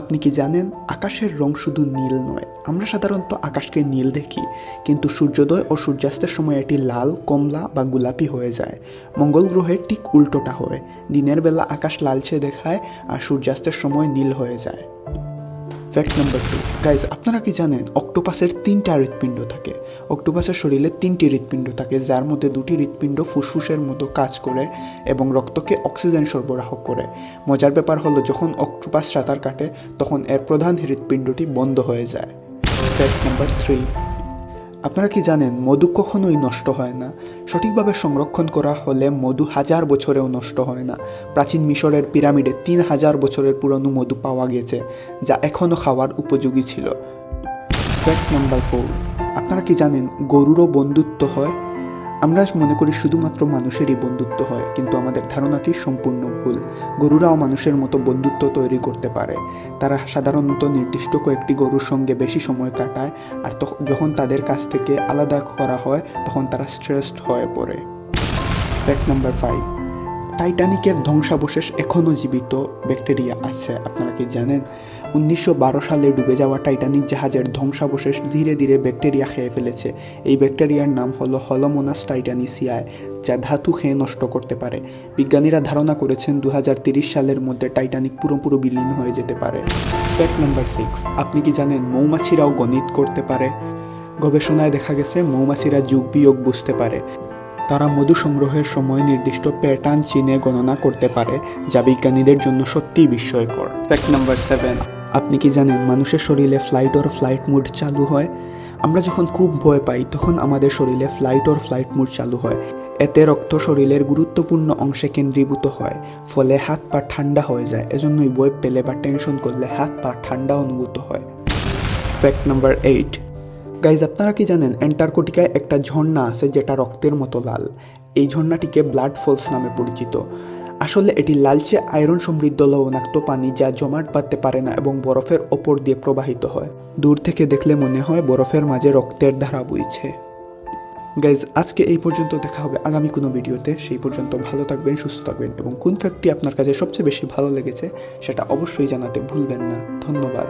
আপনি কি জানেন আকাশের রং শুধু নীল নয়? আমরা সাধারণত আকাশকে নীল দেখি, কিন্তু সূর্যোদয় ও সূর্যাস্তের সময় এটি লাল, কমলা বা গোলাপি হয়ে যায়। মঙ্গল গ্রহের ঠিক উল্টোটা হয়, দিনের বেলা আকাশ লালচে দেখায় আর সূর্যাস্তের সময় নীল হয়ে যায়। ফ্যাক্ট নাম্বার 2, গাইজ, আপনারা কি জানেন অক্টোপাসের 3টা হৃৎপিণ্ড থাকে? অক্টোপাসের শরীরে 3টি হৃৎপিণ্ড থাকে, যার মধ্যে 2টি হৃৎপিণ্ড ফুসফুসের মতো কাজ করে এবং রক্তকে অক্সিজেন সরবরাহ করে। মজার ব্যাপার হলো, যখন অক্টোপাস সাঁতার কাটে তখন এর প্রধান হৃৎপিণ্ডটি বন্ধ হয়ে যায়। ফ্যাক্ট নাম্বার 3, আপনারা কি জানেন মধু কখনোই নষ্ট হয় না? সঠিকভাবে সংরক্ষণ করা হলে মধু 1000 বছরেও নষ্ট হয় না। প্রাচীন মিশরের পিরামিডে 3000 বছরের পুরনো মধু পাওয়া গেছে, যা এখনও খাওয়ার উপযোগী ছিল। ফ্যাক্ট নাম্বার 4, আপনারা কি জানেন গরুরও বন্ধুত্ব হয়? আমরা মনে করি শুধুমাত্র মানুষেরই বন্ধুত্ব হয়, কিন্তু আমাদের ধারণাটি সম্পূর্ণ ভুল। গরুরাও মানুষের মতো বন্ধুত্ব তৈরি করতে পারে। তারা সাধারণত নির্দিষ্ট কয়েকটি গরুর সঙ্গে বেশি সময় কাটায়, আর যখন তাদের কাছ থেকে আলাদা করা হয় তখন তারা স্ট্রেসড হয়ে পড়ে। ফ্যাক্ট নাম্বার 5, টাইটানিকের ধ্বংসাবশেষ এখনও জীবিত ব্যাকটেরিয়া আছে। আপনারা কি জানেন 1912 সালে ডুবে যাওয়া টাইটানিক জাহাজের ধ্বংসাবশেষ ধীরে ধীরে ব্যাকটেরিয়া খেয়ে ফেলেছে। এই ব্যাকটেরিয়ার নাম হলো হলোমোনাস টাইটানিসিয়ায়, যা ধাতু খেয়ে নষ্ট করতে পারে। বিজ্ঞানীরা ধারণা করেছেন 2030 সালের মধ্যে টাইটানিক পুরোপুরি বিলীন হয়ে যেতে পারে। ফ্যাক্ট নাম্বার 6, আপনি কি জানেন মৌমাছিরাও গণিত করতে পারে? গবেষণায় দেখা গেছে মৌমাছিরা যোগ বিয়োগ বুঝতে পারে। তারা মধু সংগ্রহের সময় নির্দিষ্ট প্যাটার্ন চিনে গণনা করতে পারে, যা বিজ্ঞানীদের জন্য সত্যিই বিস্ময়কর। ফ্যাক্ট নাম্বার 7, আপনি কি জানেন মানুষের শরীরে ফ্লাইট মোড চালু হয়? আমরা যখন খুব ভয় পাই তখন আমাদের শরীরে ফ্লাইট মোড চালু হয়। এতে রক্ত শরীরের গুরুত্বপূর্ণ অংশে কেন্দ্রীভূত হয়, ফলে হাত পা ঠান্ডা হয়ে যায়। এজন্যই ভয় পেলে বা টেনশন করলে হাত পা ঠান্ডা অনুভূত হয়। ফ্যাক্ট নাম্বার 8, গাইজ, আপনারা কি জানেন অ্যান্টার্কটিকায় একটা ঝর্ণা আছে যেটা রক্তের মতো লাল? এই ঝর্ণাটিকে ব্লাড ফলস নামে পরিচিত। আসলে এটি লালচে আয়রন সমৃদ্ধ লবণাক্ত পানি, যা জমাট বাঁধতে পারে না এবং বরফের ওপর দিয়ে প্রবাহিত হয়। দূর থেকে দেখলে মনে হয় বরফের মাঝে রক্তের ধারা বইছে। গাইজ, আজকে এই পর্যন্ত। দেখা হবে আগামী কোনো ভিডিওতে। সেই পর্যন্ত ভালো থাকবেন, সুস্থ থাকবেন এবং কোন ফ্যাক্টটি আপনার কাছে সবচেয়ে বেশি ভালো লেগেছে সেটা অবশ্যই জানাতে ভুলবেন না। ধন্যবাদ।